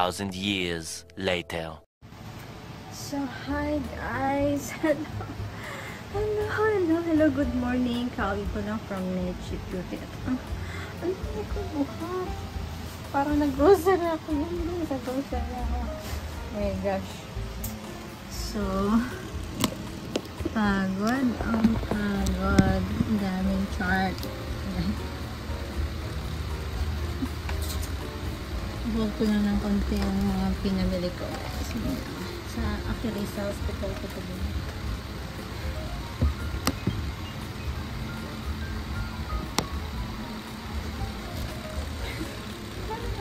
2,000 years later. So, hi guys! Hello, good morning. Kauwi ko lang from Nature Beauty. At ano ko buhat? Parang nag-grocery ako. Yan, sa grocery ako. Oh my gosh. So, pagod. Ang pagod. Ang daming chart. Buhok ko na ng konti ang mga pinabili ko. Actually, sa hospital ko ito din.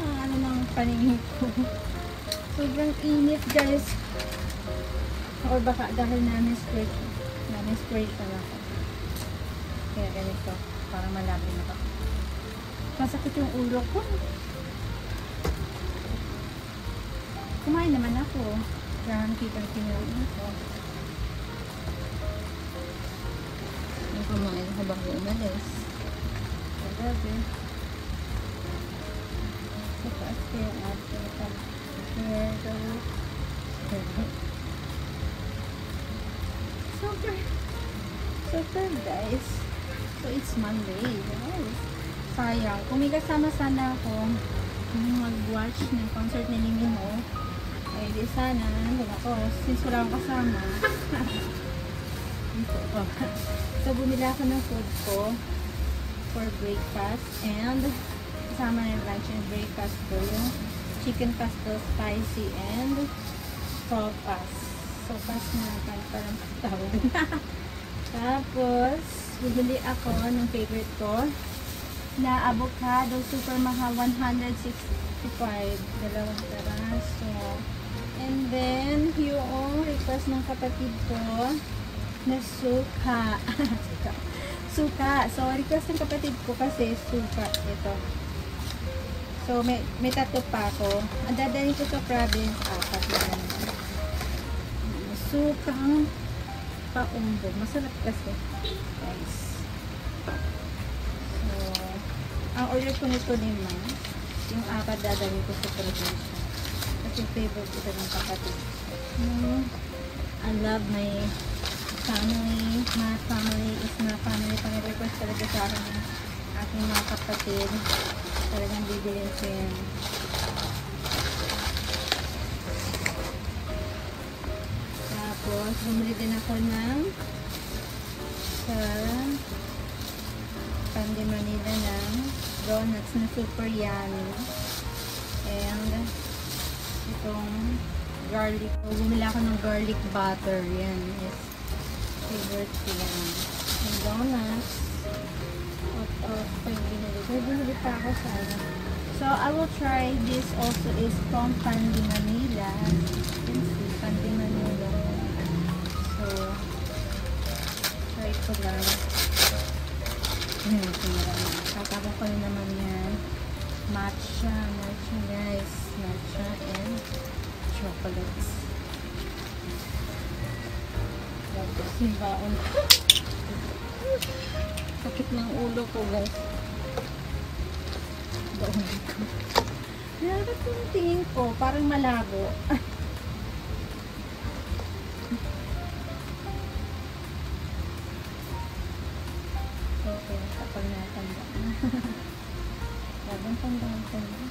Ano nang paningin ko. Sobrang init, guys. Or baka dahil na-spray siya ako. Kaya ganito. Parang malapit na ako. Masakit yung ulo ko. Kumain naman ako. Kaya kitang kinain ko. Yung kumain ko bago umalis. Kagabi. So, kasi after that, super guys. So, it's Monday. Guys. Sayang. Kung may kasama sana ako, mag-watch ng concert ni Limino, ay di sana, ako, since wala akong kasama. So, bumili ako ng food ko for breakfast and kasama ng lunch and breakfast ko yung chicken pastel spicy and sopas. Sopas na parang tawag. Tapos, bumili ako ng favorite ko na avocado, super mahal, 165, dalawang peraso. And then, yung request ng kapatid ko na suka. Suka. So, request ng kapatid ko kasi suka. Ito. So, may tatlo pa ako. Ang dadalhin ko sa province, apat na naman. Sukang paumbog. Masarap kasi. Guys. So, ang order ko nito naman, yung apat dadalhin ko sa province. Yung favorite ito ng kapatid. I love my family. My family is my family. Pang-request talaga sa akin ng aking mga kapatid. Talagang bibilin ko yan. Tapos, bumili din ako ng sa Candy Manila ng donuts na super yummy. And itong garlic. Bumili ako ng garlic butter. Yan. Yes. Favorite ko yan. Yung donuts. What else pa yung binili? Binili pa ako sa ano. So, I will try this also is from Candy Manila. You can see, Candy Manila. So, try ko lang. Tatapos ko naman yan. Matcha guys. Matcha and chocolates. Tapos yung baon. Sakit ng ulo ko guys. Baon ko. Dapat yung tingin ko, parang malabo. Okay, kapag natanda. Labang tandaan ko na.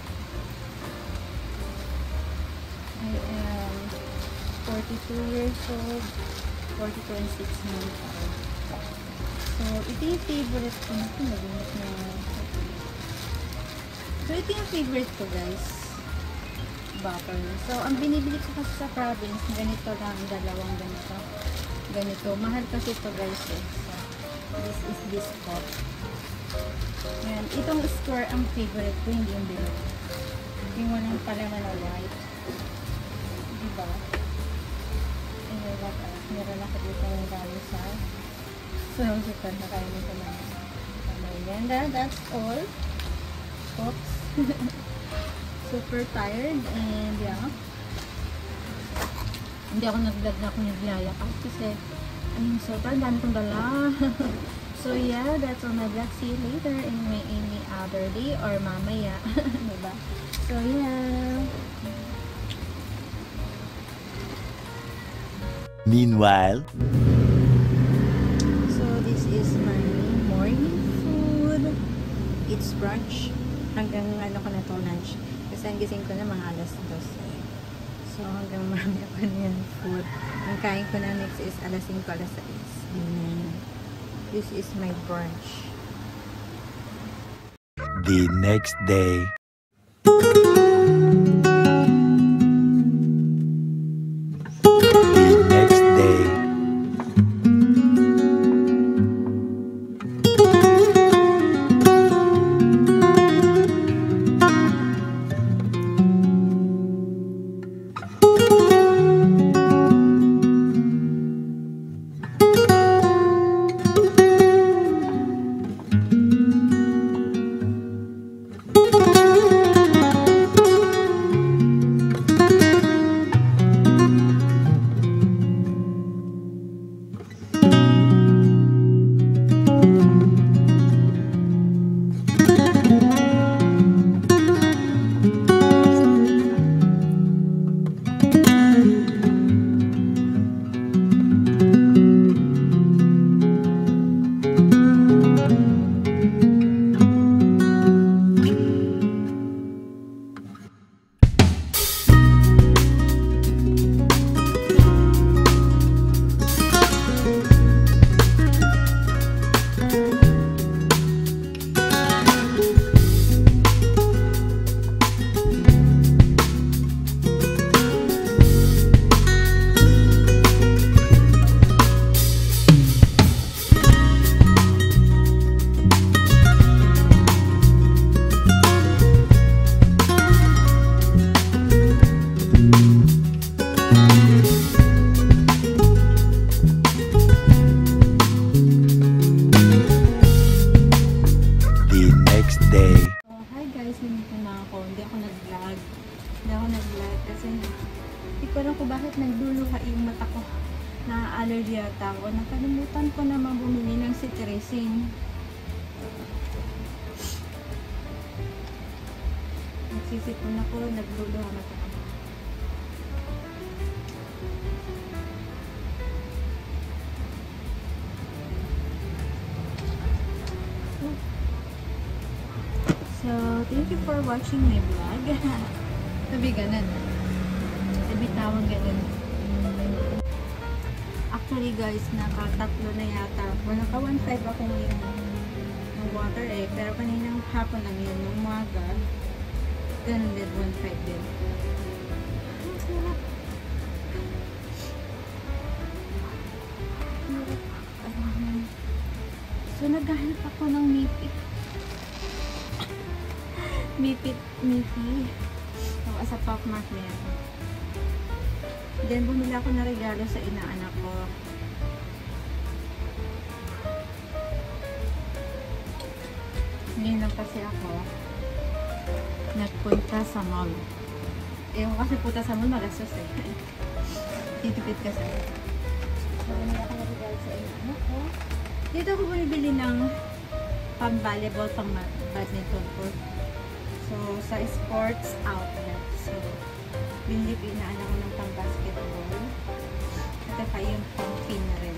I am 42 years old, 42 and 6 months old. So, ito yung favorite ko. So, ito yung favorite ko, guys. Butter. So, ang binibili ko kasi sa province, ganito lang, dalawang ganito. Ganito. Mahal kasi ito, guys. Eh. So, this is this cup. Yan. Itong square ang favorite ko, hindi yung bilog. Yung walang palaman na white. Diba? Anyway, what else? Meron ako dito ng galing sa super nakainin ko na. And that's all. Oops. Super tired and yeah. Hindi ako nag-vlog na ako nag-yayakan kasi ayun, sobrang dami kong dala. So yeah, that's all my vlog. See you later in any other day or mamaya. Diba? So yeah. Meanwhile, So this is my morning food. It's brunch. Hanggang ano ko na to, lunch. Kasi ang gising ko na mga alas 12. So hanggang marami ako na yan food. Ang kain ko na next is alas 5, alas 6. And this is my brunch. the next day. The next day. bakit nagduluha yung mata ko. Na-allergy yata ako. Nakalimutan ko naman bumili ng cetirizine. Nagsisipon ako, nagduluha mata ko. So, thank you for watching my vlog. Sabi ganun. Sabi tawag ganun. Actually guys, nakatatlo na yata. Naka 1.5 ako ngayon ng water eh. Pero kaninang hapon lang yun. Nung umaga, ganun din, 1.5 din. Ang sarap. So, naghahanap ako ng mipit. Mipit. Sa Pop Mart na yan. Then, bumili ako na regalo sa inaanak ko. Ngayon lang kasi ako nagpunta sa mall. Eh, kasi punta sa mall, magastos eh. Titipid kasi. So, bumili ako na regalo sa inaanak ko. Dito ako bumibili ng pang-volleyball, pang-badminton court. So, sa sports outlet. So, binili pinaanak ko ng pang-basketball. At saka yung pang-pin na rin.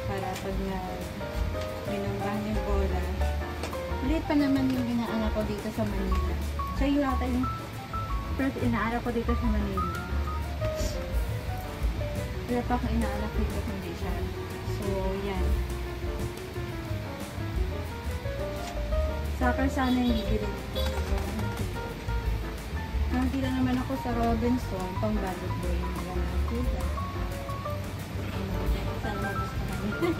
Para pag binanggahan yung bola. Ulit pa naman yung inaanak ko dito sa Manila. So, yung ata yung first inaanak ko dito sa Manila. Wala pa akong inaanak dito kundi siya. So, yan. Soccer sana yung bibili ko. Nakita naman ako sa Robinson, pang budget boy. Sana magustuhan.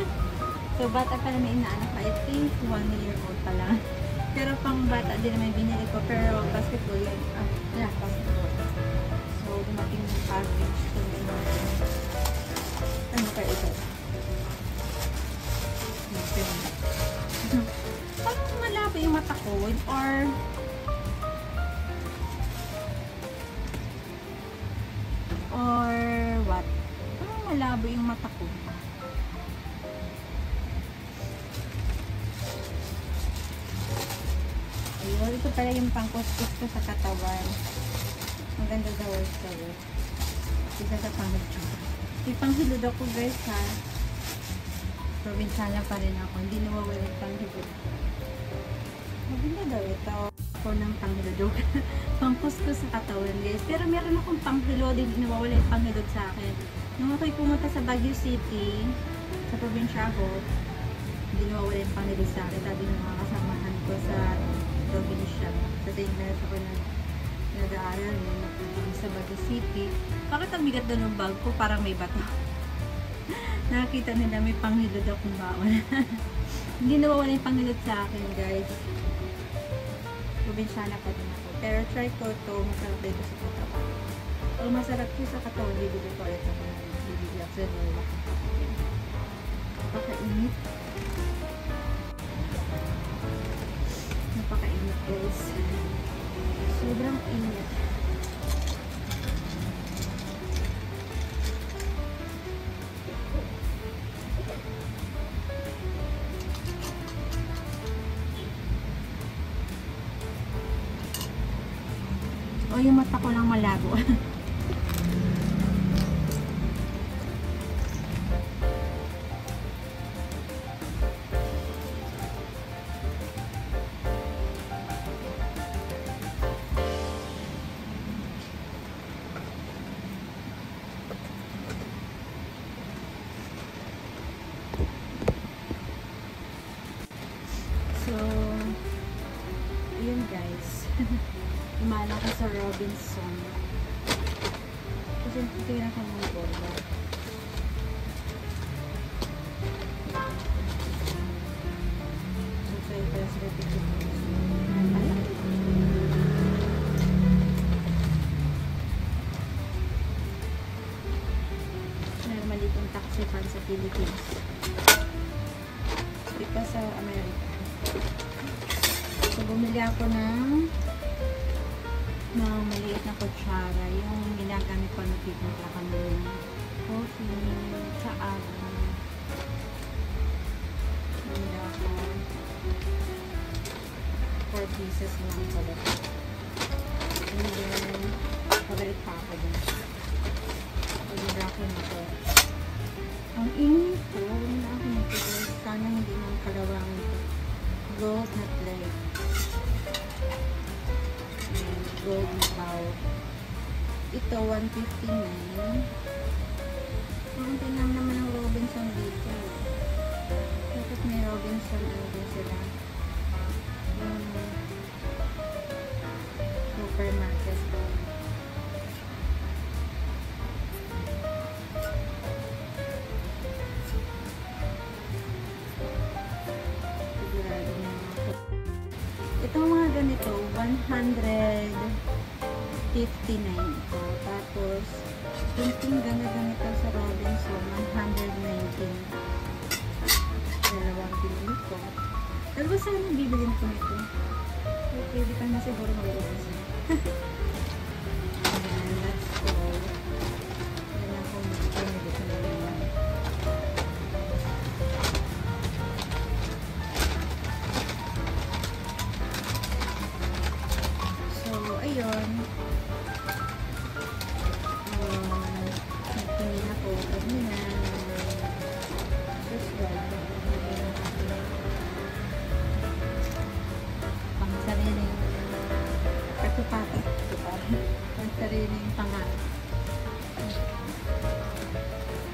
So, bata pa naman inaanak ko. I think 1 year old pa lang. Pero pang bata din naman binili ko. Pero basketball yun. Basketball. So, dumating yung package. Ano pa ito? Parang malabo yung mata ko. Or what? Parang malabo yung mata ko. Ayun, ito pala yung pangkuskus ko sa katawan. Maganda daw ito. Isa sa pangkuskus. Ipanghilod ako guys ha. Probinsyana pa rin ako. Hindi nawawala yung panghilod. Maganda daw ito. Ako ng panghilod. Pangkuskus sa katawan guys. Pero meron akong panghilod. Hindi nawawala yung panghilod sa akin. Nung ako'y pumunta sa Baguio City, sa probinsya ko, hindi nawawala yung panghilod sa akin. Sabi ng mga kasamahan ko sa probinsya. Sa St. Mary ako nag-aaral sa Baguio City. Bakit ang bigat doon ng bag ko? Parang may bato. Nakakita nila may panghilod akong baon. Hindi nawawala yung panghilod sa akin guys. Probinsyana pa din ako. Pero try ko ito. Masarap dito sa katawan. Kung masarap ko sa katawan, bibili ko ulit ako. Bibili ako sa nila. Napakainit. Napakainit guys. Sobrang init. O yung mata ko lang malabo. So, yun guys. Umala ko sa Robinson. Kasi tira ko ng borda. So, try ko sa repetition. Meron malitong taxi fan sa Philippines. Ito sa Amerika. So, bumili ako ng maliit na kutsara. Yung ginagamit ko na pipinta ka ng coffee, tsaa. Bumili ako 4 pieces lang pala. And then, pabalik pa ako din. Bumili ako nito. Ang init ko, bumili ako nito. Sana hindi nang kalawangan ito. Gold na plate. Gold na bowl. Ito, 159. Ang tinam naman ng Robinson dito. Bakit may Robinson din sila? Supermarket. Itong mga ganito, 159 ito. Tapos, kunting ganito sa Robinson, 119. Dalawang pinili ko. Dalawa sana bibilin ko nito. Pwede ka na siguro mag-uusas. Ayan, let's go. Yan ako mag-pinili ko na naman. Ayun. Nagtingin ako kanina pang sarili katupata pang sarili yung pangarap.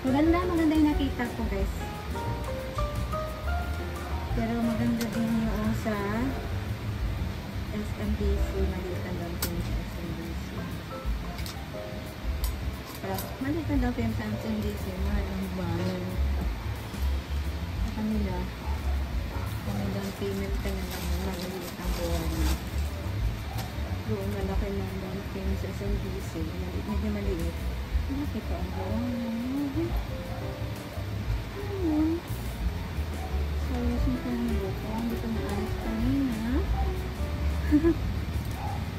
Maganda yung nakita ko guys, pero maganda din yung sa SMDC, maliit ang daw yung sa SMDC. Maliit ang daw yung sa SMDC, mahal ang bayan. Sa kanila, kanilang payment ka na lang, maliit ang buwan. Doon malaki na ang daw yung sa SMDC, medyo maliit. Malaki pa ang buwan. Ayun. So, yung ko ng buko, hindi ko na-alis kanina.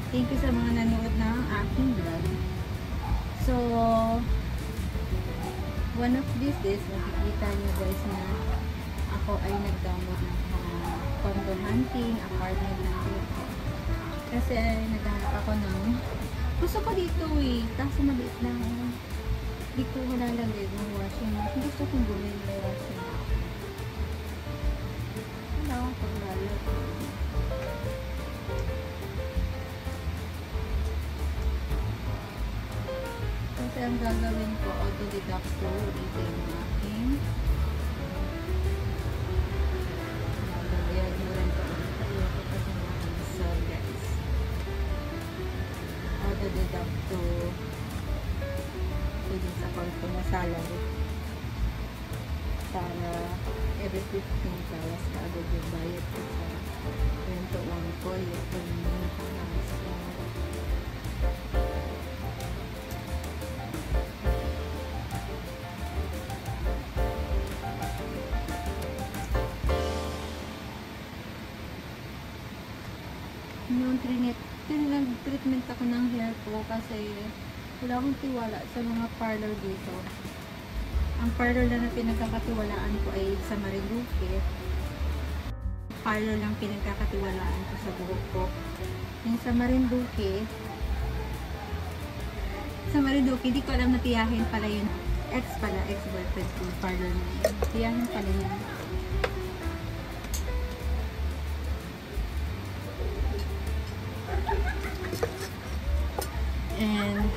Thank you sa mga nanood ng aking vlog. So, one of these days, makikita nyo guys na ako ay nag-download ng condo hunting, apartment hunting. Kasi naghanap ako ng gusto ko dito eh, kaso maliit lang. Di ko malalagay ng washing machine. Gusto kong bumili ng washing machine. Wala akong paglalagay. Kasi ang gagawin ko, auto-deduct ko. Ito yung aking lalagyan mo rin ko. Ayoko kasi natin. So guys, auto-deduct to pwede sa account ko na salary para every 15 hours na agad yung bayad ko sa rento one ko yung maintenance ko. Yung nag-treatment ako ng hair ko kasi wala akong tiwala sa mga parlor dito. Ang parlor lang na pinagkakatiwalaan ko ay sa Marinduque. Parlor lang pinagkakatiwalaan ko sa buhok ko. Yung sa Marinduque, di ko alam na tiyahin pala yun. Ex-boyfriend ko yung parlor na yun. Tiyahin pala yun. And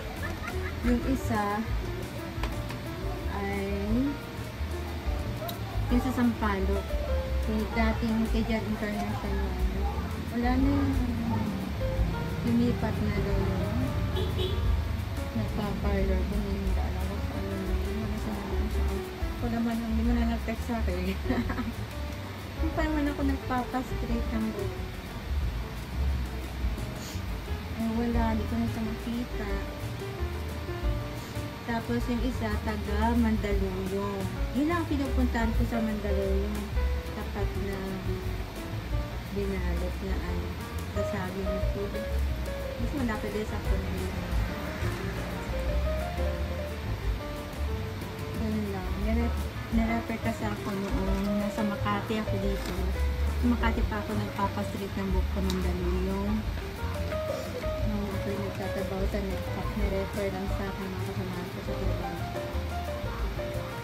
yung isa ay yung sa Sampaloc, yung dating Tejan International. Wala na yung lumipat na daw yun. Nagpa-parlor ko na yung alam ko sa ano na yun. Ako naman, hindi mo na nag-text sa akin. Hindi pa naman ako nagpapastraight ng buhok. Wala, di ko na siya makita. Tapos yung isa, taga Mandaluyong. Yun lang pinupuntahan ko sa Mandaluyong. Tapat na binalot na ano, sasabi ng food. Mas malapit din sa Pumila. Ganun lang. Nirefer kasi ako noong nasa Makati ako dito. Sa Makati pa ako nagpapastreet ng buhok ko Mandaluyong. Nagtatabaw sa nirefer lang sa akin mga kasamahan ko sa trabaho.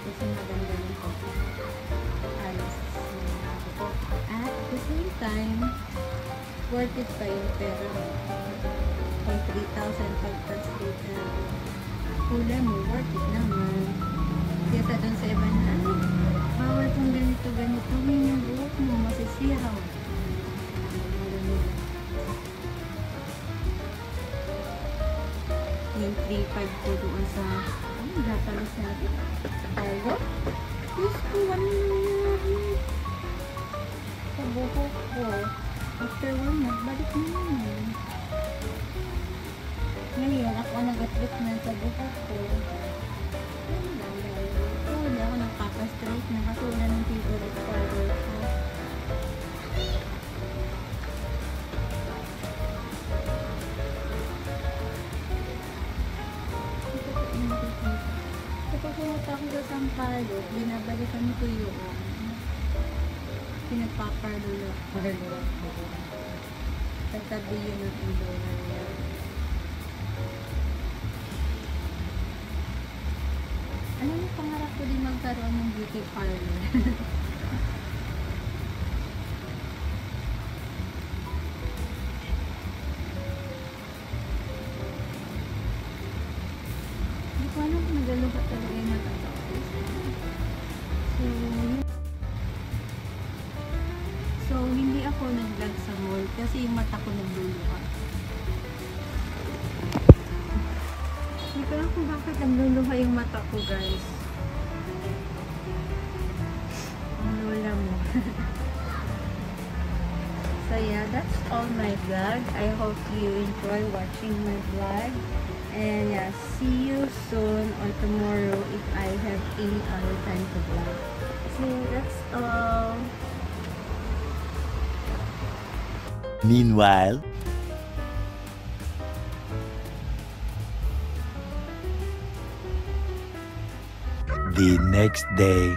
Kasi maganda yung alis ko. At the same time, worth it pa yung pera. Kung 3,000 pagpa-straight na hula mo, worth it naman. Kesa dun sa iba na, bawal kung ganito, yung buhok mo, masisiraw. Yung 3,500 ko doon sa natalos natin tayo. Diyos ko, ano nangyari sa buhok ko. After 1 month, balik na yun. Ngayon, ako ang nag-treatment sa buhok ko. Hindi ako nagpapastraight na kasi wala ng favorite color ko. Kapag pumunta ako sa Sampaloc, binabalikan ko yung pinagpaparlor. Tatabi yun ng indona niya. Alam mo, pangarap ko din magkaroon ng beauty parlor. Paano kung nagalubat talaga yung mata ko? So, hindi ako nag-vlog sa mall kasi yung mata ko nagluluha. Hindi ko alam kung bakit nagluluha yung mata ko, guys. Ang lola mo. So, yeah, that's all my vlog. I hope you enjoy watching my vlog. And yeah, see you soon or tomorrow if I have any other time to vlog. So that's all. Meanwhile, the next day.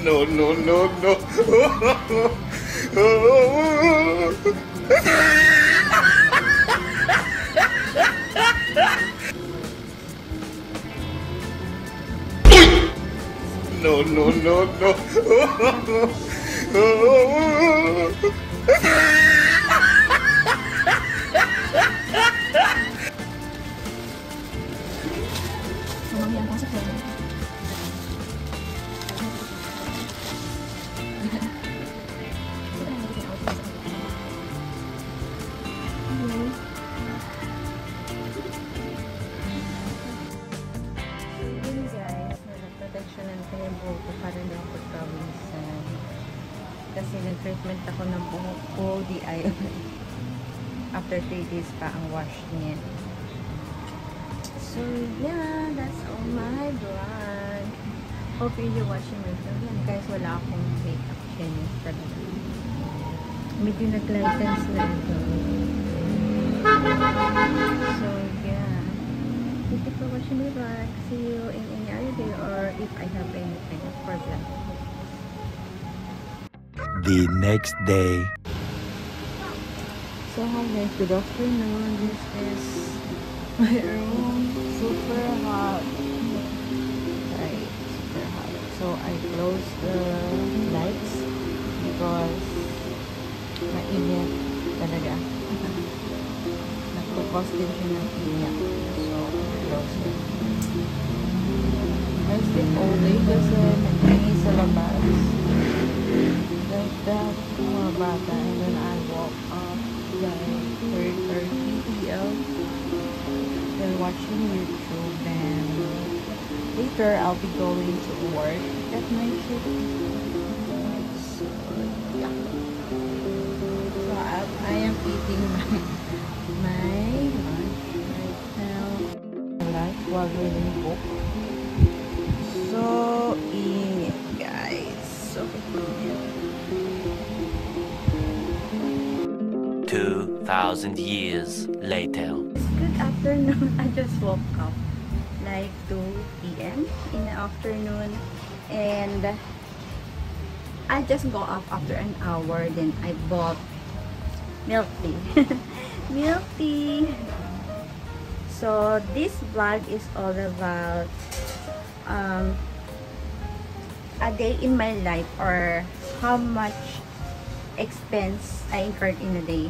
No, no, no, no. No, no, no, no. Mamaya ang pasok ko. Yun guys, nag-protection ko yung buhok ko para hindi ako pagkawisan. Kasi nag-treatment ako ng buhok ko, DIY. After 3 days pa ang wash niya. So yeah, that's all my vlog. Hope you're watching my vlog. Yan guys, wala akong makeup change talaga. Medyo nag-lightens na ito. So yeah. Thank you for watching my vlog. See you in any other day or if I have anything for vlog. The next day. So hi guys, good afternoon. This is my room. Super hot. Right, super hot. So I closed the lights because mainit talaga. Nagpo-cause din siya ng init. So I closed it. I sleep all day kasi nagtingin sa labas. Like that, mga bata. And then I woke up like 3:30 p.m. Then watching YouTube, and later I'll be going to work at night shift. So yeah. So I am eating my lunch right now. Lunch while reading book. So init guys. So init. 2,000 years later. Good afternoon. I just woke up like 2 p.m. in the afternoon, and I just go up after an hour. Then I bought milk tea. Milk tea. So this vlog is all about a day in my life, or how much expense I incurred in a day.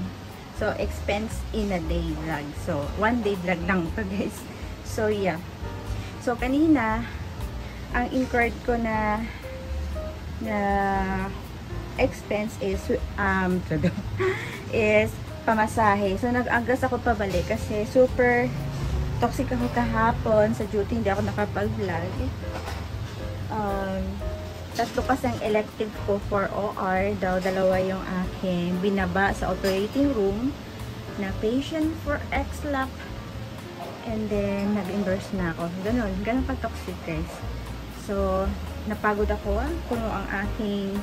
So expense in a day vlog. So 1 day vlog lang to guys. So yeah. So kanina ang incurred ko na expense is is pamasahe. So nag-agas ako pabalik kasi super toxic ako kahapon sa duty, hindi ako nakapag-vlog. Tatlo kasi ang elective ko for OR, daw dalawa yung aking binaba sa operating room na patient for XLAP, and then nag-endorse na ako. Ganun pa toxic guys. So napagod ako, puno ang aking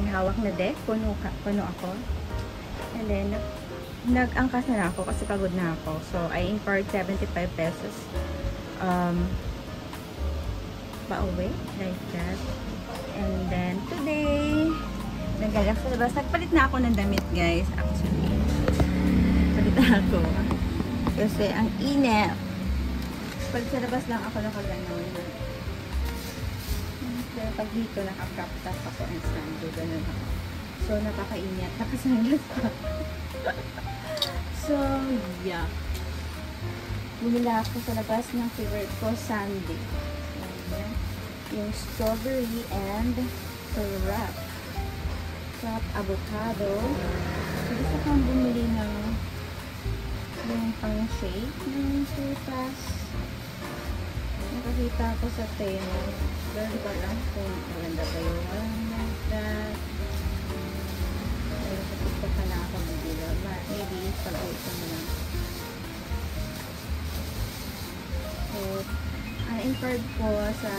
hawak na deck, puno ako, and then nag-angkas na ako kasi pagod na ako. So I incurred 75 pesos pa-uwi, like that. And then today nagalang sa labas, nagpalit na ako ng damit guys. Actually palit na ako kasi ang init. Pag sa labas lang ako nakaganon, pero pag dito naka-crop top ako and sando, ganun ako. So napakainit, nakasanglas pa. So yeah, bumili ako sa labas ng favorite ko, sundae. Yung strawberry and wrap avocado. So gusto kong bumili ng yung pang shake ng sutas. Nakakita ko sa Temu. Pero ko lang kung maganda ba yung like that. Pero sa TikTok ka na ako bumili. Maybe pag-uwi ko na lang. So ang incurred ko sa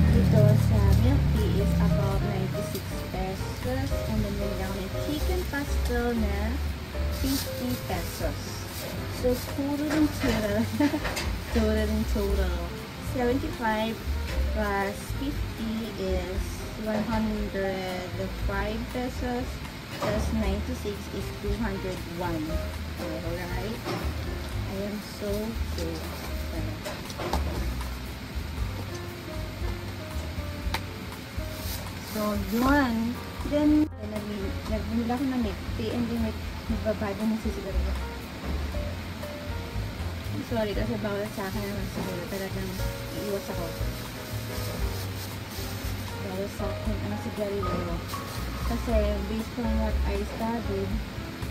dito sa milk tea is about 96 pesos, and then may down yung chicken pastel na 50 pesos. So puro yung tira. total. 75 plus 50 is 105 pesos. Plus 96 is 201. Alright. I am so good. So, yun. Then, nagbinila ko na milk tea and then nagbabado na si siguro. Sorry kasi bawal sa akin naman siguro. Talagang iiwas ako. Bawal sa akin ang sigarilyo. Kasi based on what I studied,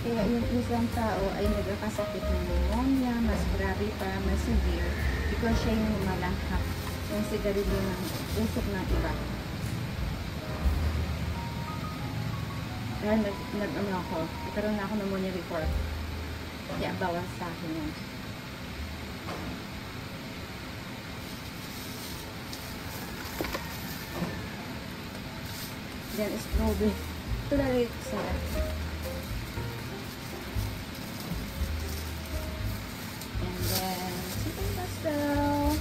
kaya yung isang tao ay nagkakasakit ng pneumonia, mas grabe pa, mas severe, because siya yung malanghap yung sigarilyo ng usok ng iba. Kaya nag-ano ako, nagkaroon na ako pneumonia before. Kaya bawal sa akin yan. Then strawberry. Ito na rin sarap. And then chicken pastel.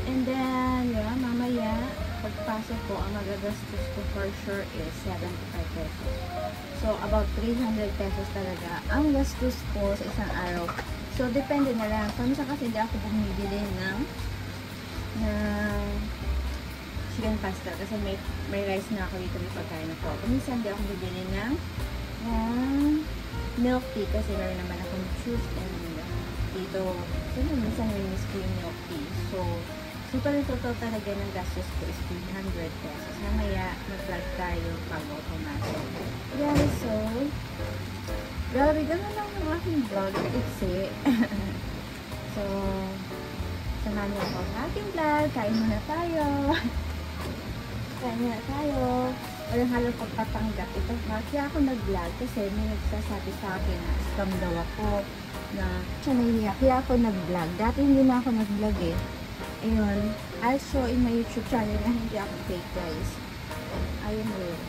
And then yun, mamaya pagpasok ko, ang magagastos ko for sure is 75 pesos. So about 300 pesos talaga ang gastos ko sa isang araw. So depende na lang. Paminsan kasi hindi ako bumibili ng chicken pasta kasi may rice na ako dito, may pagkain ako. Minsan di ako bibili ng milk tea kasi meron naman akong juice and dito. So, minsan may miss ko yung milk tea. So total talaga ng gastos ko is 300 pesos. Mamaya, mag-vlog tayo bago pumasok. Yeah, so, grabe, gano'n lang yung aking vlog. Iksi. So, samahan niyo ako sa aking vlog. Kain muna tayo. Kain muna tayo. Walang halong pagpapanggap. Ito, kaya ako nag-vlog kasi may nagsasabi sa akin na scam daw ako na siya nahihiya. Kaya ako nag-vlog. Dati hindi na ako nag-vlog eh. Ayun. I'll show in my YouTube channel na hindi ako fake, guys. Ayun real.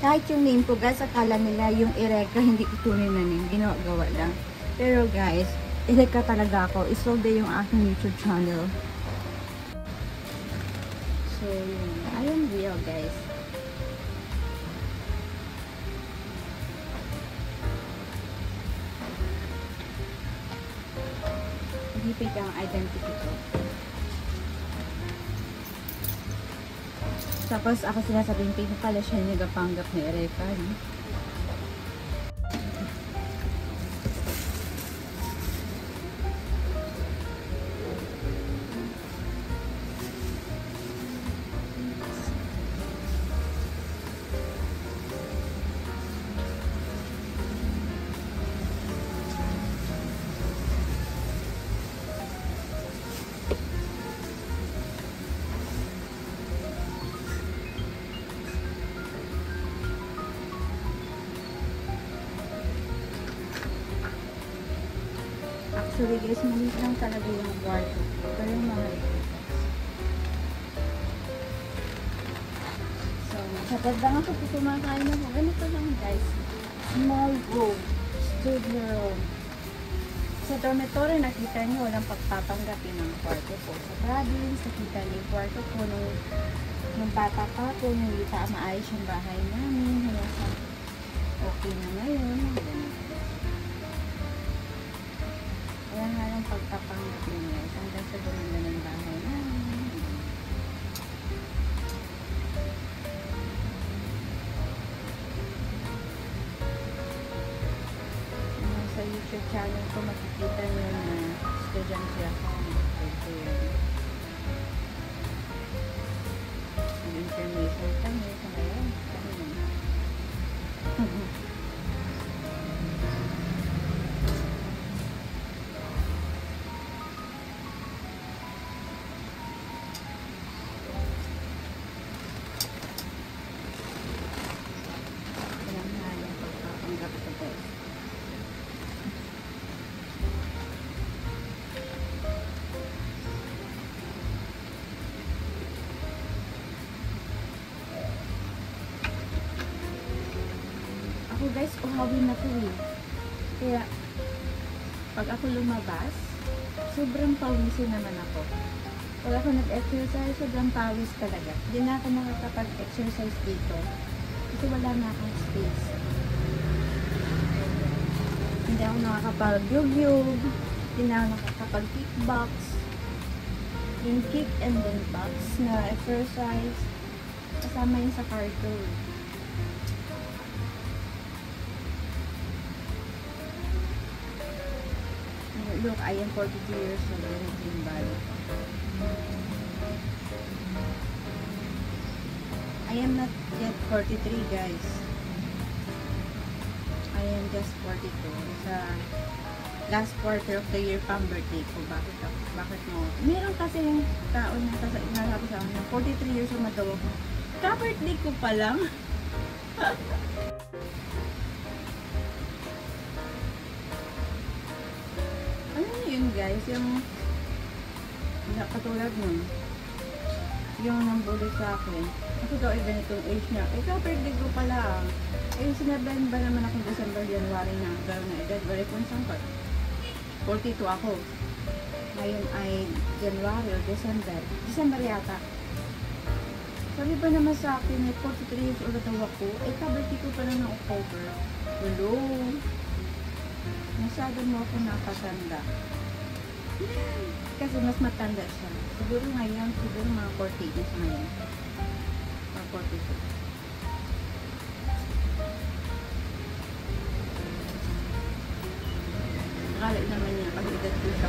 Kahit yung name ko, guys, akala nila yung Ereka, hindi ko tunay na name. Ginagawa lang. Pero guys, Ereka talaga ako. Isold yung aking YouTube channel. So, yun. Ayun real, guys. Hindi fake ang identity ko. Tapos ako sinasabihin fake pala siya yung nagapanggap na Ereka. Actually guys, maliit lang talaga yung kwarto. Pero yung mga so, kapag lang ako kumakain ako, ganito lang guys. Small room, studio room. Sa dormitory, nakita niyo, walang pagpapanggapin ng kwarto ko. Sa province, nakita niyo yung kwarto ko nung bata pa ako, nung kita maayos yung bahay namin. Okay na ngayon. Wala nga lang pagpapanggap niya. Hanggang sa gumanda ng bahay namin. Sa YouTube channel ko makikita niyo na estudyante ako. Information kami sa ngayon. Ako guys, uhawin na to eh. Kaya, pag ako lumabas, sobrang pawisin naman ako. Pag ako nag-exercise, sobrang pawis talaga. Hindi na ako makakapag-exercise dito. Kasi wala na akong space. Hindi ako nakakapag-yug-yug. Hindi na ako nakakapag-kickbox. Yung kick and then box na exercise, kasama yun sa cardio. Look, I am 42 years old and it's in body. I am not yet 43, guys. I am just 42. Sa last quarter of the year pang birthday ko. Bakit mo? Meron kasi yung tao na nasabi sa akin, 43 years old na daw ako. Ka-birthday ko pa lang. Ano yun, guys? Yung katulad nun, yung nambuli sa akin, ako daw ay ganitong age niya. Ka-birthday ko pa lang. Sinabihan ba naman akong December, January na gano'n na edad? Balik kung saan ko. 42 ako. Ngayon ay January or December. December yata. Sabi ba naman sa akin, 43 years old na ako. Ka-birthday ko pa lang ng October. Hello? Masyado mo ako nakatanda. Kasi mas matanda siya. Siguro ngayon, siguro mga 40 years ngayon. Mga 42. Akala naman niya kasi edad ko siya.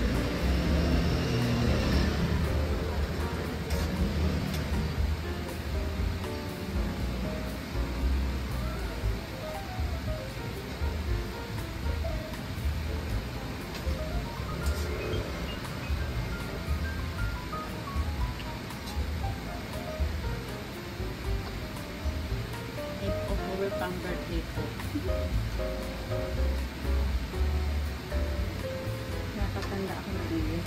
October pang birthday ko. Nakatanda ako na rin.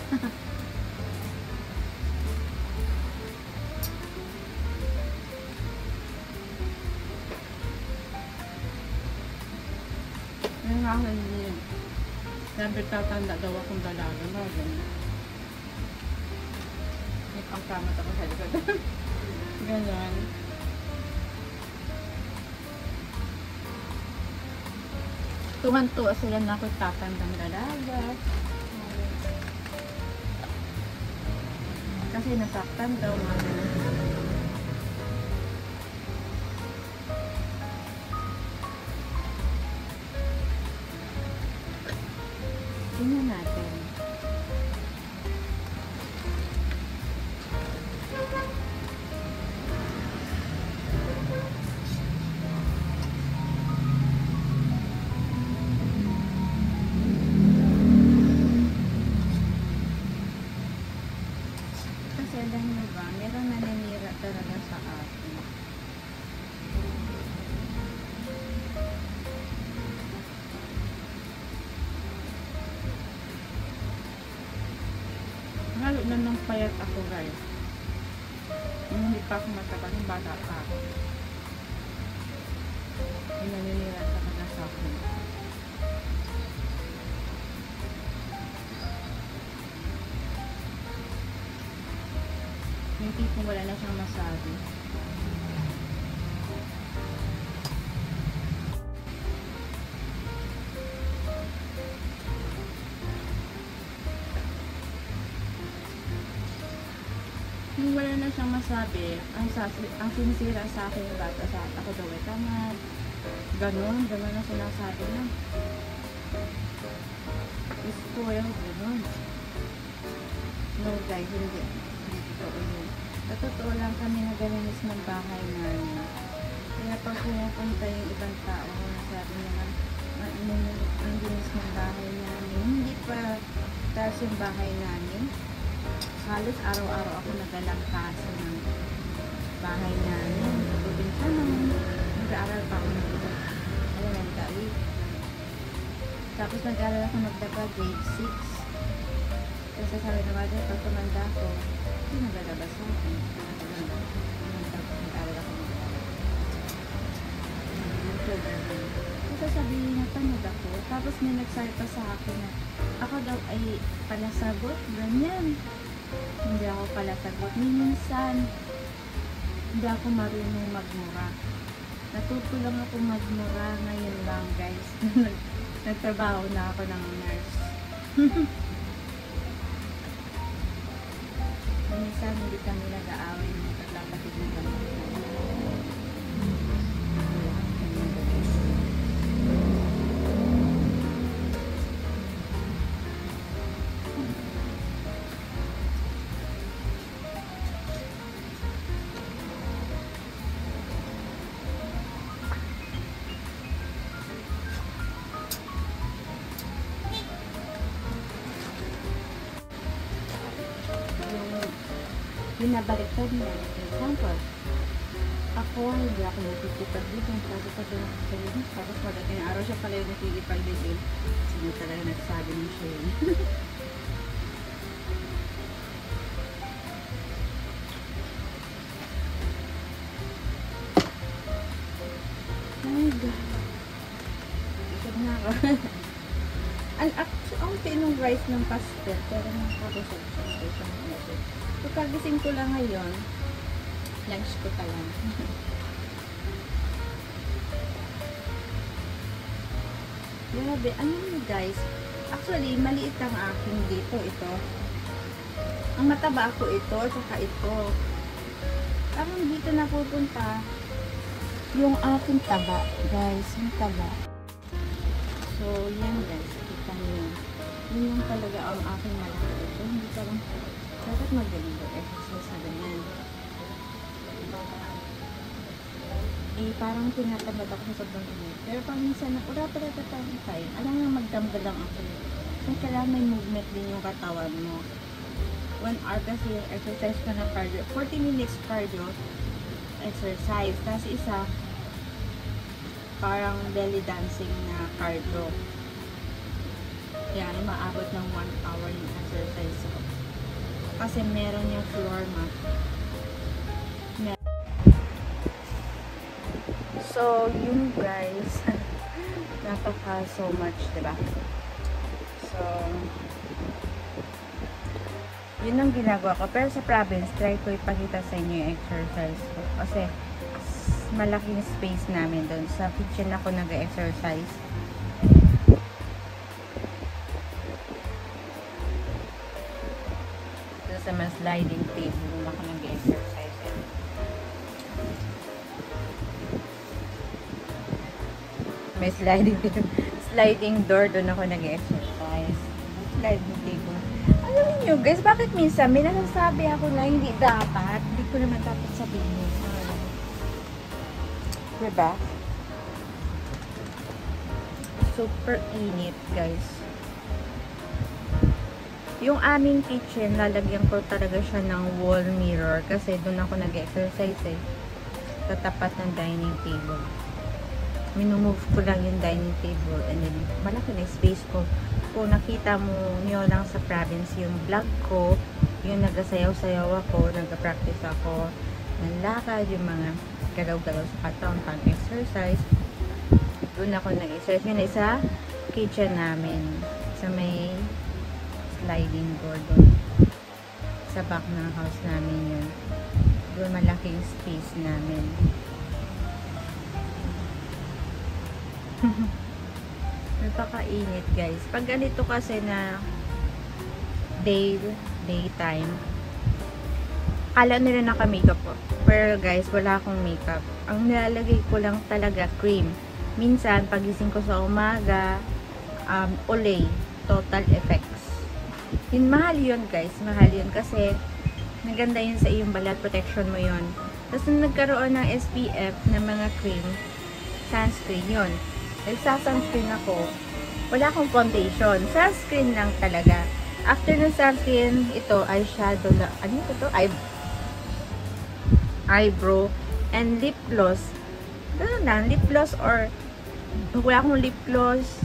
Ngayon nga ako yun. Sabi tatanda daw akong dalaga. No, ganyan. May pangkamat ako sa likod. Ganon. Tuwan-tuwa sila na ako tatandang dalaga. Kasi nasaktan daw mga tingnan natin. Kasi alam nyo ba, meron naninira talaga sa atin. Lalo na nung payat ako, guys. Hindi pa ako mataba, yung bata pa ako. May naninira talaga sa akin. Yung tipong wala na siyang masabi. Yung wala na siyang masabi, ang sinisira sa akin yung bata sa ako daw ay tamad. Ganon na sinasabi na. Spoil, ganon. No guys, hindi. Totoo yun. Sa totoo lang kami nagalinis ng bahay namin. Kaya pag pumupunta yung ibang tao, sabi naman, ang linis ng bahay namin. Hindi pa taas yung bahay namin. Halos araw-araw ako nagalangkasa ng bahay namin. Probinsya naman. Nag-aaral pa ako ng elementary. Tapos nag-aaral ako magdaga grade 6. Kasi sabi na mother, pag tumanda ko, hindi nagalabas sa akin. Tapos nag-aaral ako magdaga. Kasi sa grabe, napanood ako. Tapos may nagsalita sa akin na ako daw ay palasagot, ganyan. Hindi ako palasagot. Minsan, hindi ako marunong magmura. Natuto lang ako magmura ngayon lang, guys. Nagtrabaho na ako ng nurse. Minsan, hindi kami nag-aaway ng kapatid ng kami. Binabaliktad niya. Example, ako, hindi ako nakikipag-libing. Tapos sabi ko sa iyo, tapos pagdating araw siya pala yung nakikipag-libing. Sino talaga nagsabi niya siya yun? Ay, God. Isip na ako. Ang tinong rice ng pastel, pero nakakabusog siya. So, kagising ko lang ngayon, lunch ko pa lang. Grabe, ano yun guys? Actually, maliit ang aking dito, ito. Ang mataba ako ito, saka ito. Parang dito napupunta yung aking taba, guys, yung taba. So, yan guys, kita niyo. Yun yung talaga ang aking malaki ito. Hindi parang dapat magaling daw exercise na ganyan. Parang tinatamad ako sa sobrang init. Pero pag minsan na, pala tatawin tayo. Alam nga magdambal lang ako. Kung kailangan may movement din yung katawan mo. 1 hour kasi yung exercise ko na cardio. 40 minutes cardio exercise. Tapos isa, parang belly dancing na cardio. Yan, maabot ng 1 hour yung exercise ko. Kasi meron yung floor mat. So, yun guys. Napaka so much, diba? So, yun ang ginagawa ko. Pero sa province, try ko ipakita sa inyo yung exercise ko. Kasi, malaking space namin doon. Sa kitchen ako nag-exercise. Sa mga sliding table doon ako nag-exercise. May sliding door doon ako nag-exercise. Sliding table. Alam niyo guys, bakit minsan may nasasabi ako na hindi dapat? Hindi ko naman dapat sabihin. Diba? Super init guys. Yung aming kitchen, lalagyan ko talaga siya ng wall mirror kasi doon ako nag-exercise eh. Sa tapat ng dining table. Minumove ko lang yung dining table and then malaki na space ko. Kung nakita mo nyo lang sa province yung vlog ko, yung nagasayaw-sayaw ako, nag-practice ako ng lakad, yung mga galaw-galaw sa katawan pang exercise. Doon ako nag-exercise. Yun isa kitchen namin. Sa may sliding door doon. Sa back ng house namin yun. Doon malaking space namin. Napakainit guys. Pag ganito kasi na daytime, akala nila naka-makeup po. Pero guys, wala akong makeup. Ang nilalagay ko lang talaga cream. Minsan, pagising ko sa umaga, Olay, Total Effects. Yun, mahal yun guys. Mahal yun kasi maganda yun sa iyong balat. Protection mo yun. Tapos nung nagkaroon ng SPF na mga cream, sunscreen yun. Nagsa-sunscreen ako. Wala akong foundation. Sunscreen lang talaga. After ng sunscreen, ito, eyeshadow na, ano ito? Eyebrow and lip gloss. Ganun lang, lip gloss or wala akong lip gloss,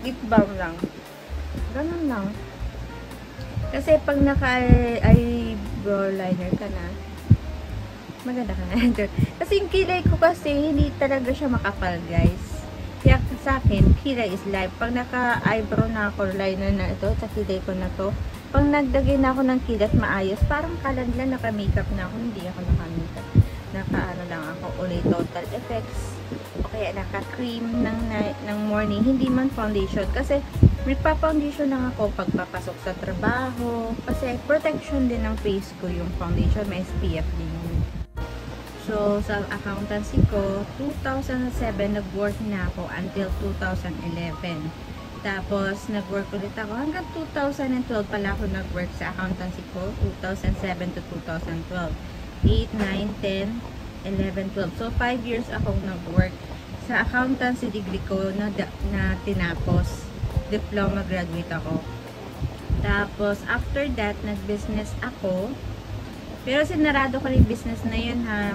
lip balm lang. Ganun lang. Kasi pag naka-eyebrow liner ka na, maganda ka na. Kasi yung kilay ko kasi, hindi talaga siya makapal, guys. Kaya sa akin, kilay is life. Pag naka-eyebrow na ako, liner na ito, sa kilay ko na to, pag nagdagay na ako ng kilat maayos, parang kaladlan, naka-makeup na ako, hindi ako naka-makeup. Naka-ano lang ako, ulit total effects, o kaya naka-cream ng morning, hindi man foundation. Kasi, nagpa-foundation lang ako pag papasok sa trabaho, kasi protection din ng face ko yung foundation, may SPF din yun. So, sa accountancy ko, 2007 nag-work na ako until 2011. Tapos, nag-work ulit ako hanggang 2012 pala ako nag-work sa accountancy ko, 2007 to 2012. 8, 9, 10, 11, 12. So, 5 years akong nag-work sa accountancy degree ko na tinapos. Diploma graduate ako. Tapos, after that, nag-business ako. Pero sinarado ko rin business na yun ha.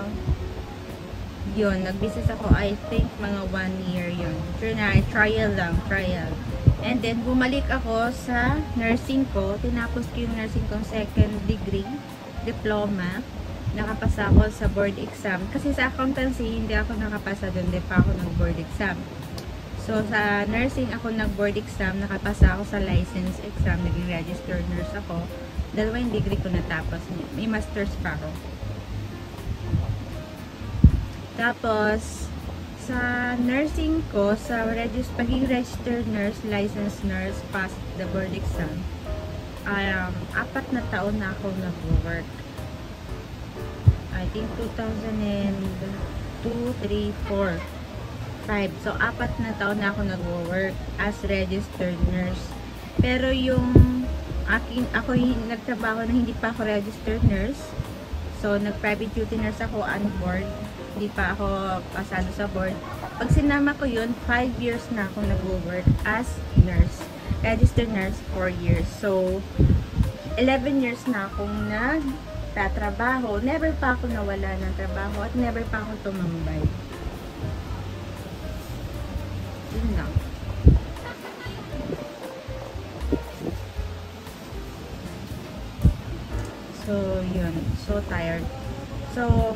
Yun, nag-business ako, I think, mga 1 year yun. Trial lang, trial. And then, bumalik ako sa nursing ko. Tinapos ko yung nursing kong second degree, diploma. Nakapasa ako sa board exam. Kasi sa accountancy, hindi ako nakapasa doon. Hindi pa ako nag-board exam. So, sa nursing ako nag-board exam. Nakapasa ako sa license exam. Naging registered nurse ako. Dalawang degree ko natapos. May master's pa ako. Tapos, sa nursing ko, sa pagiging registered nurse, licensed nurse, passed the board exam, 4 na taon na ako nag-work. I think 2002, 3, 4, 5. So, 4 na taon na ako nag-work as registered nurse. Pero yung ako nagtrabaho na hindi pa ako registered nurse. So, nag-private duty nurse ako on board. Hindi pa ako pasado sa board. Pag sinama ko yun, 5 years na ako nag-work as nurse. Registered nurse, 4 years. So, 11 years na akong nagtatrabaho. Never pa ako nawala ng trabaho at never pa ako tumambay. Yun lang. So, yun. So tired. So,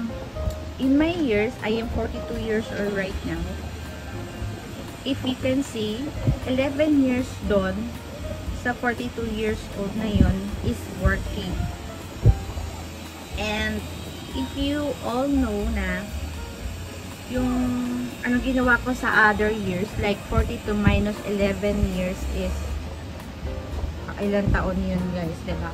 in my years, I am 42 years old right now. If you can see, 11 years doon, sa 42 years old na yun, is working. And, if you all know na, yung, ginawa ko sa other years, like 42 minus 11 years is, ilang taon yun guys, diba?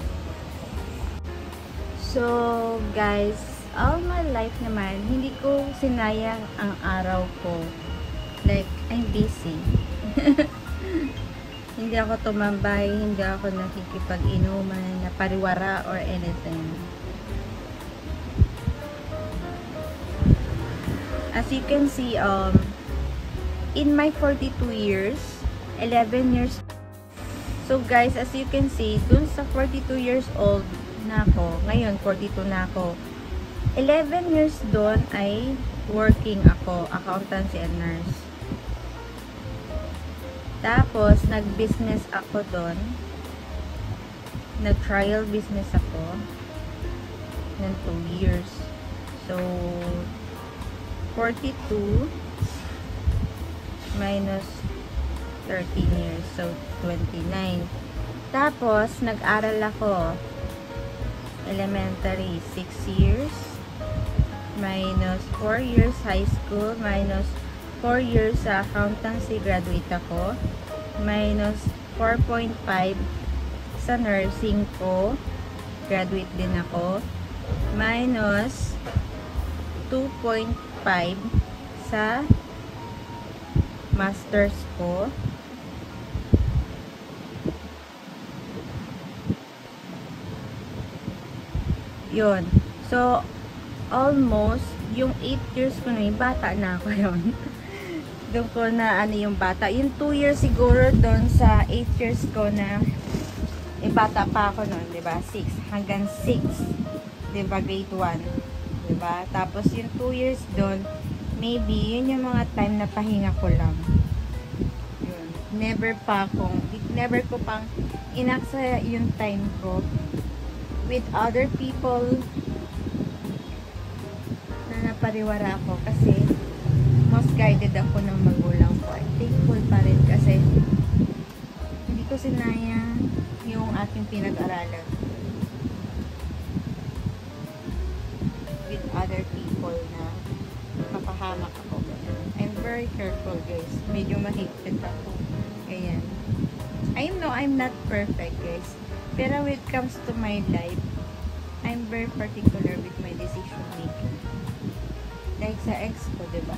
So, guys, all my life naman, hindi ko sinayang ang araw ko. Like, I'm busy. Hindi ako tumambay, hindi ako nakikipag-inuman, napariwara, or anything. As you can see, in my 42 years, 11 years. So, guys, as you can see, dun sa 42 years old, na ako, ngayon 42 na ako, 11 years doon ay working ako, accountancy and nurse. Tapos nag-business ako doon, nag-trial business ako ng 2 years. So 42 minus 13 years, so 29. Tapos nag-aral ako elementary, 6 years, minus 4 years high school, minus 4 years sa accountancy, graduate ako, minus 4.5 sa nursing ko, graduate din ako, minus 2.5 sa masters ko, yun. So, almost, yung 8 years ko na, yung bata na ako yun. Doon ko na, yung bata. Yung 2 years siguro doon sa 8 years ko na, bata pa ako noon, diba? 6, hanggang 6. Diba? Grade 1. Diba? Tapos, yung 2 years doon, maybe, yun yung mga time na pahinga ko lang. Yun. Never ko pang inaksa yung time ko with other people na napariwara ako kasi most guided ako ng magulang ko. thankful pa rin kasi hindi ko sinayang yung aking pinag-aralan with other people na mapahamak ako. I'm very careful, guys. Medyo mahigpit ako. Ayan. I know I'm not perfect, guys. Pero when it comes to my life, I'm very particular with my decision making. Like sa ex ko, diba?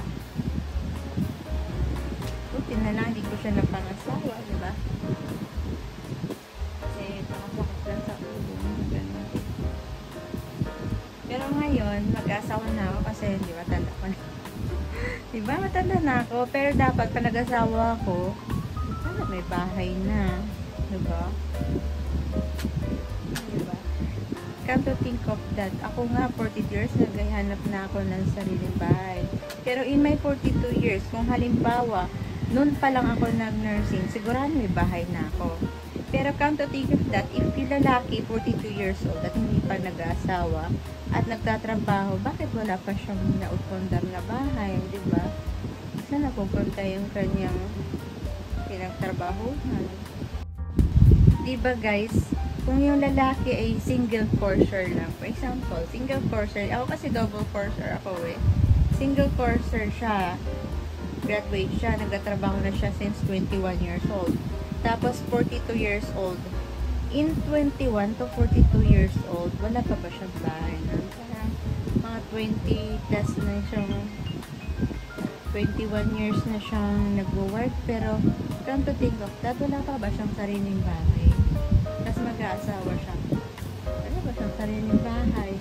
Buti na lang, hindi ko siya napangasawa, diba? Kasi pangasakit lang sa ulo. Ganun. Pero ngayon, mag-asawa na ako kasi hindi matanda ko na. Diba? Matanda na ako. Pero dapat pa nag-asawa ako, may bahay na. Diba? Diba? Come to think of that, ako nga 42 years naghahanap na ako ng sariling bahay. Pero in my 42 years, kung halimbawa, noon pa lang ako nag-nursing, sigurado may bahay na ako. Pero come to think of that, if yung lalaki 42 years old at hindi pa nag-asawa at nagtatrabaho, bakit wala pa siyang naupundar na bahay, di ba? Saan napupunta yung kanyang pinagtrabahuhan? Di ba guys, kung yung lalaki ay single courser lang, for example, single courser, ako kasi double courser ako eh. Single courser siya, graduate siya, nagtatrabaho na siya since 21 years old. Tapos 42 years old. In 21 to 42 years old, wala pa ba siyang bahay? Parang mga 20 plus na siyang 21 years na siyang nag-work, pero come to think of that, wala pa ba siyang sariling bahay? Tapos mag-aasawa siya. Wala ba siyang sariling bahay?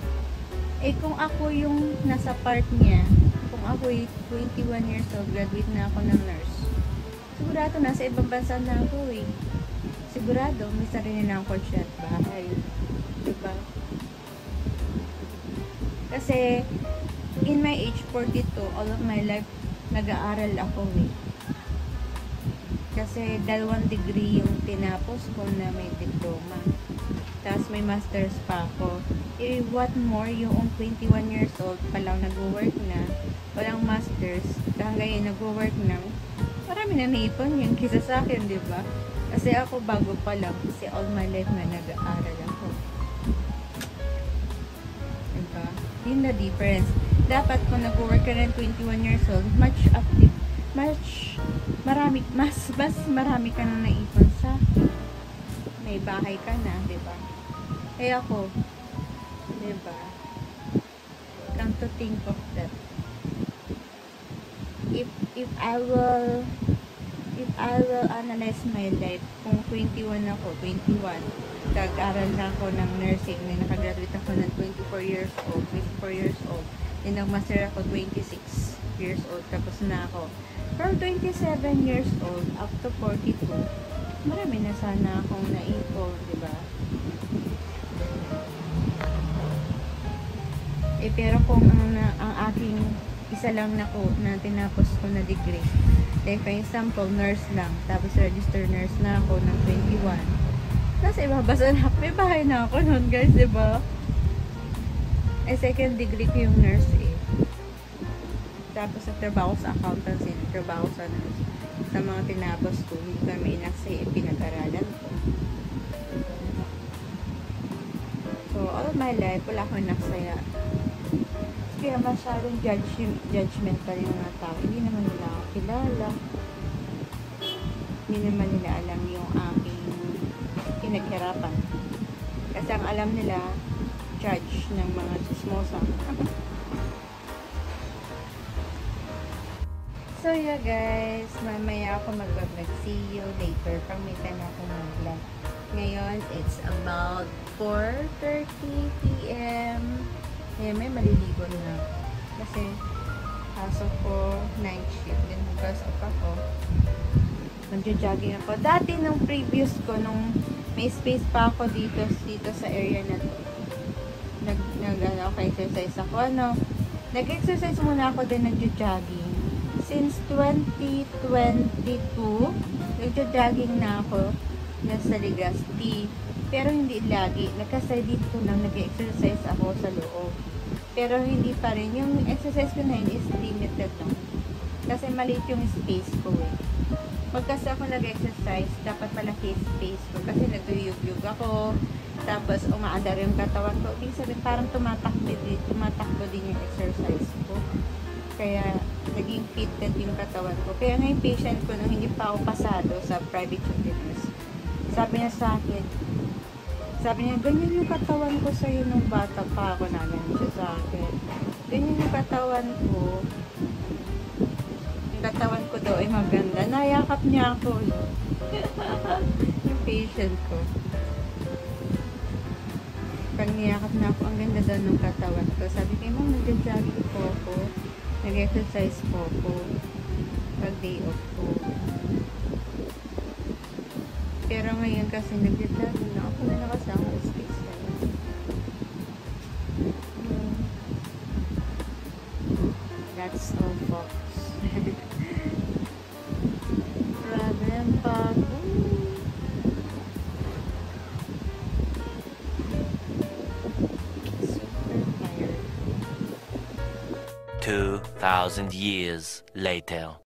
Eh kung ako yung nasa part niya, kung ako 21 years old, graduate na ako ng nurse, sigurado nasa ibang bansa na ako eh. Sigurado may sarili na ako kotse at bahay. Diba? Kasi in my age 42, all of my life nag-aaral ako eh. Kasi 2 degree yung tinapos ko na may diploma. Tapos may master's pa ako. Eh, what more, yung 21 years old pa lang nag-work na, walang masters, hanggang nag-work na, marami na naipon yun kisa sa akin, di ba? Kasi ako bago pa lang, kasi all my life na nag-aaral ako. Diba? Yun na difference. Dapat kung nag-work ka ng 21 years old, mas marami ka nang naipon sa may bahay ka na, di ba? Kaya ako, di ba? Come to think of that. If I will analyze my life, kung 21 ako, 21, nag-aral na ako ng nursing, may nakagraduate ako ng 24 years old, then nag-master ako 26 years old, tapos na ako. From 27 years old up to 42, marami na sana akong naipon, di ba? Eh, pero kung ang aking isa lang na tinapos ko na degree, like for example, nurse lang, tapos register nurse na ako ng 21, nasa ibabasa na ako, may bahay na ako nun guys, di ba? Eh, second degree ko yung nurse eh. Tapos nagtrabaho sa accountancy, nagtrabaho sa nurse. Sa mga tinapos ko, hindi kami inaksay, pinag-aralan ko. So, all of my life, wala akong inaksaya. Kaya masyadong judgmental yung mga tao. Hindi naman nila ako kilala. Hindi naman nila alam yung aking pinaghirapan. Kasi ang alam nila, judge ng mga chismosa. So yeah guys, mamaya ako mag-vlog. See you later. Pag may time ako mag-vlog. Ngayon, it's about 4:30 p.m. Ngayon, may maliligo na. Kasi, pasok ko night shift. Then, bukas ako. Nag-jogging ako. Dati, nung previous ko, nung may space pa ako dito sa area na to. Nag-exercise ako. Nag-exercise muna ako din nag-jogging. Since 2022, nag-jogging na ako nasa Legazpi. Pero hindi lagi. Kasi dito lang nag-exercise ako sa loob. Pero hindi pa rin. Yung exercise ko na yun is limited lang. Kasi maliit yung space ko eh. pag kasi ako nag-exercise, dapat malaki space ko kasi naguyug-yug ako. Tapos umaandar yung katawan ko. Ibig sabihin, parang tumatakbo din yung exercise ko. Kaya naging fit din yung katawan ko. Kaya nga yung patient ko nung hindi pa ako pasado sa private fitness, sabi niya sa akin, ganyan yung katawan ko sa'yo nung bata pa ako, namin siya sa akin. Ganyan yung katawan ko. Yung katawan ko daw ay maganda. Nayakap niya ako. Yung patient ko. Pag niyakap na ako, ang ganda daw ng katawan ko. Sabi ko, ma'am, nag-jogging po ako. Nag-exercise po ako. Pag day off ko. Pero ngayon kasi nag-jogging na ako. May nakasama space na yun. That's all, folks. Grabe ang pagod. Super tired. 2,000 years later.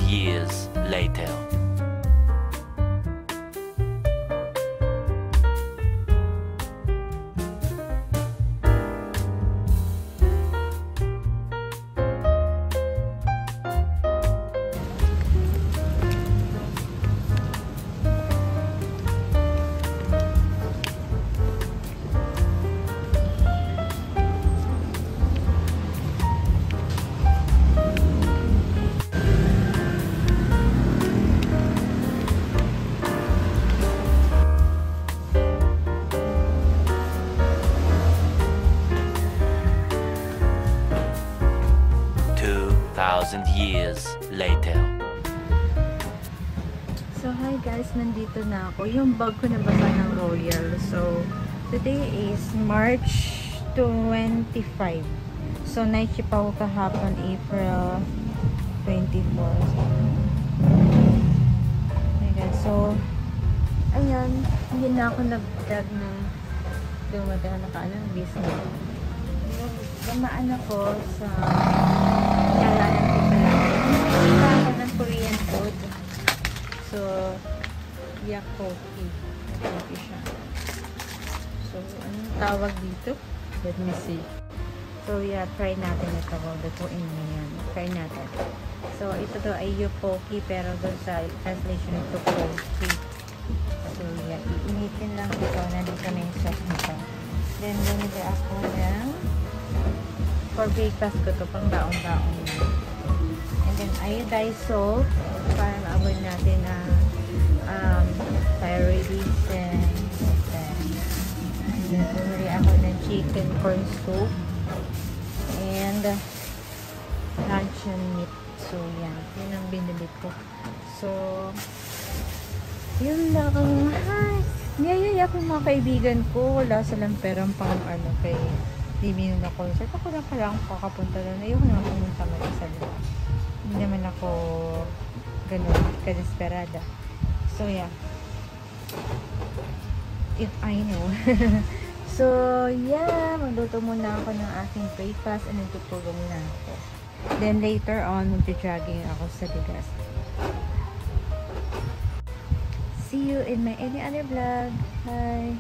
Years later. Years later. So, hi guys, nandito na ako. Yung bag ko nabasa ng Royal. So, today is March 25. So, night shift ako kahapon, April 24. Okay guys, so, ayan, hindi na ako nag-vlog ng dumadaan na kaanong business. Gamaan ako sa kalanan ko pala ng Korean food. So, yak coffee. Coffee siya. So, anong tawag dito? Let me see. So, yeah, try natin ito. Lutuin mo yan. Try natin. So, ito to ay yupoki, pero doon sa translation ito coffee. So, yeah, iinitin lang ito. Nandito na yung sauce nito. Then, bumili ako ng for breakfast ko to, pang baon-baon na. And then, iodized salt para ma-avoid natin thyroidism. And then, bumili ako ng chicken corn soup and luncheon meat. So, yan. Yun ang binili ko. So, yun lang. Hi! Niyayaya ko yung mga kaibigan ko. Wala silang perang pang kay Divino na concert. Ako lang pala ang kakapunta doon. Ayoko naman pumunta mag-isa doon. Hindi naman ako ganun, ka-desperada. So, yeah. If I know. So, yeah, magluto muna ako ng aking breakfast and nagtutulong na ako. Then, later on, mag-jogging ako sa bigas. See you in my any other vlog. Bye!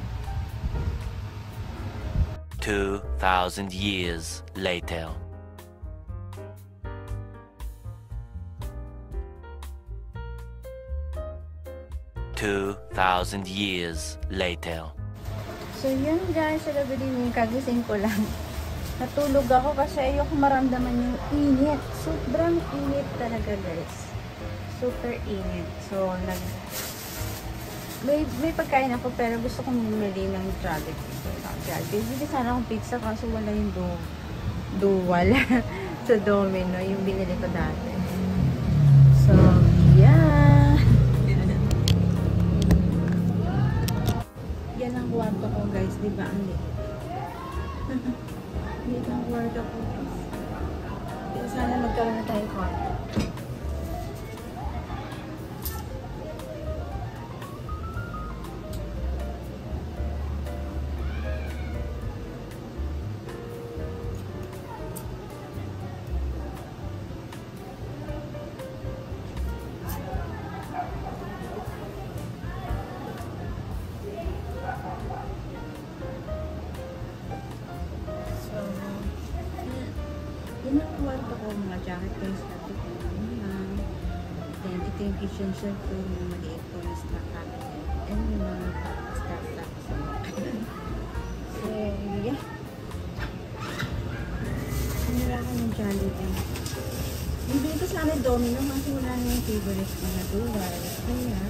2,000 years later. "2,000 years later." So, yun guys, sa gabi din, kagising ko lang. Natulog ako kasi ayoko maramdaman yung init. Sobrang init talaga guys. Super init. So, may pagkain ako pero gusto kong bumili ng Jollibee. Bibili sana akong pizza kaso wala yung wala sa Domino, yung binili ko dati. So, yeah. Yan ang kwarto ko guys, di ba? Ang liit. Liit ang kwarto ko guys. Kaya sana magkaroon na tayong kwarto. Yan ang kwarto ko, mga jacket ko yung start ko. Then, ito yung kitchen shelf ko, yung maliit ko na stock cabinet. And yung mga stock sa mga. So, yeah. Sinira ko ng Jollibee. Bibili ko sana Domino kasi wala na yung favorite ko na dual. Kaya,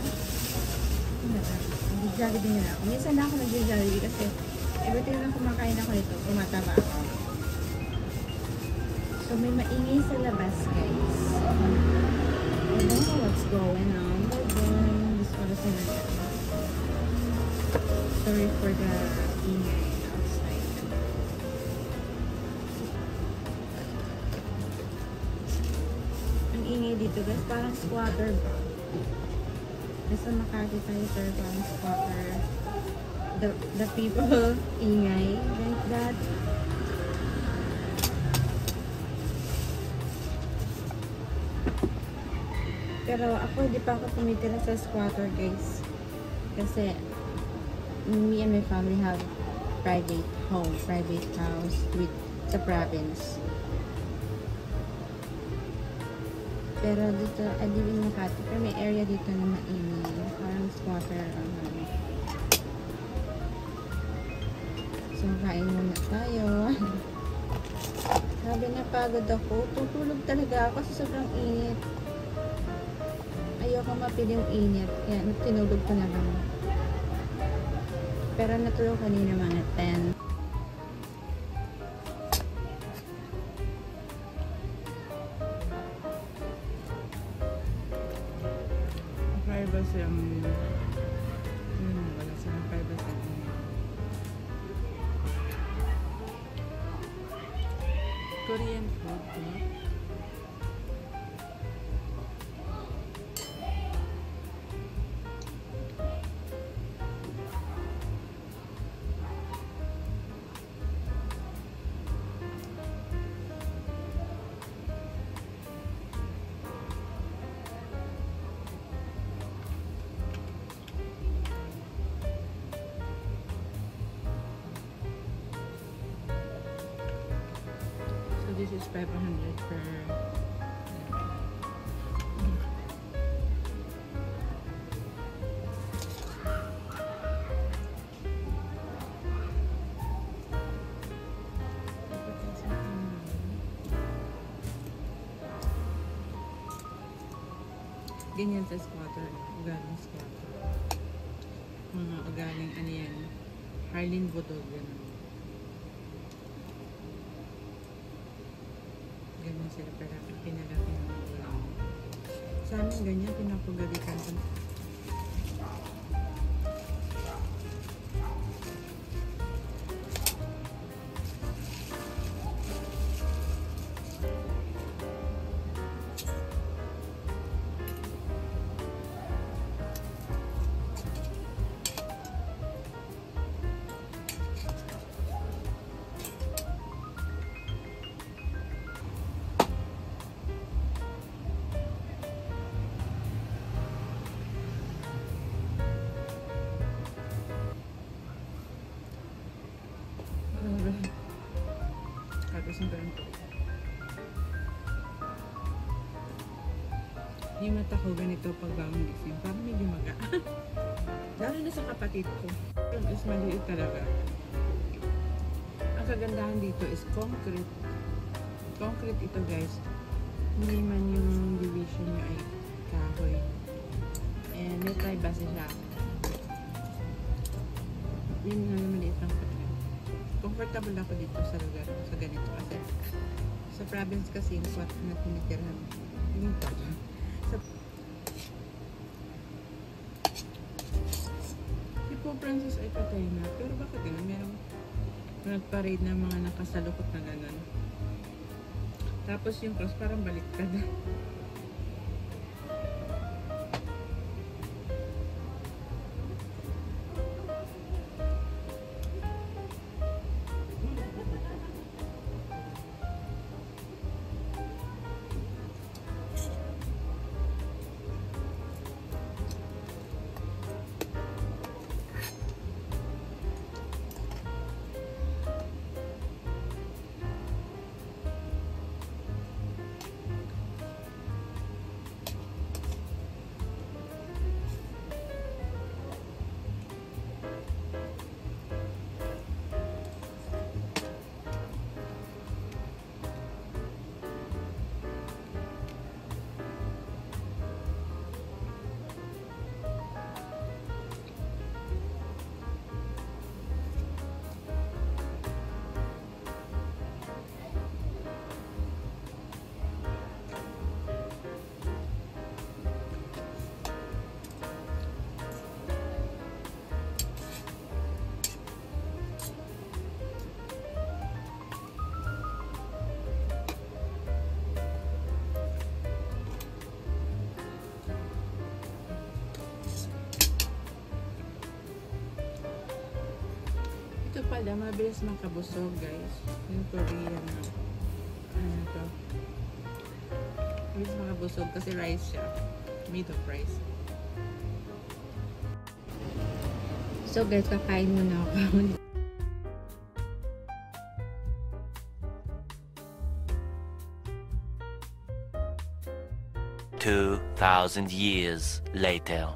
nag-Jollibee nila ako. Minsan na ako nag-Jollibee kasi every time lang kumakain ako ito, tumataba ako. So, may maingay sa labas, guys. I don't know what's going on, but then, this oras na lang. Sorry for the ingay outside. Ang ingay dito, guys, parang squatter ba? Nasa Makati tayo, sir, parang squatter. The people ingay, like that. Pero ako, hindi pa ako tumitira sa squatter, guys. Kasi, me and my family have private home, private house sa province. Pero dito, I live in Makati. Pero may area dito na maingay. Parang squatter. So, kain muna tayo. Sabi na pagod ako. Tutulog talaga ako sa sobrang init. Ayoko mapili yung init. Kaya tinulog ko na lang. Pero natulog kanina mga 10. Privacy ang wala sa privacy. Korean food, no? This is 500 per ganyan sa squatter, ugaling squatter. Mga ugaling ano yan, Harlin Budol, gano'n. Ganyan sila, pero pinalaki ng mga. Sa amin ganyan, pinapagalitan ko. Yung mata ko ganito pag bangon gising. Parang medyo maga. Lalo na sa kapatid ko. Yung is maliit talaga. Ang kagandahan dito is concrete. Concrete ito guys. Hindi man yung division nyo ay kahoy. And may privacy siya. Yun nga na maliit lang ko. Comfortable ako dito sa lugar. Sa ganito kasi. Sa province kasi yung spot na tinitirhan. Yung ito. Si Pope Francis ay patay na. Pero bakit gano'n? Merong nag-parade ng mga nakasalukot na gano'n. Tapos yung cross parang baliktad. Ito pala, mabilis makabusog guys. Yung Korean na ano to. Mabilis makabusog kasi rice siya. Made of rice. So guys, kakain muna ako. 2,000 years later.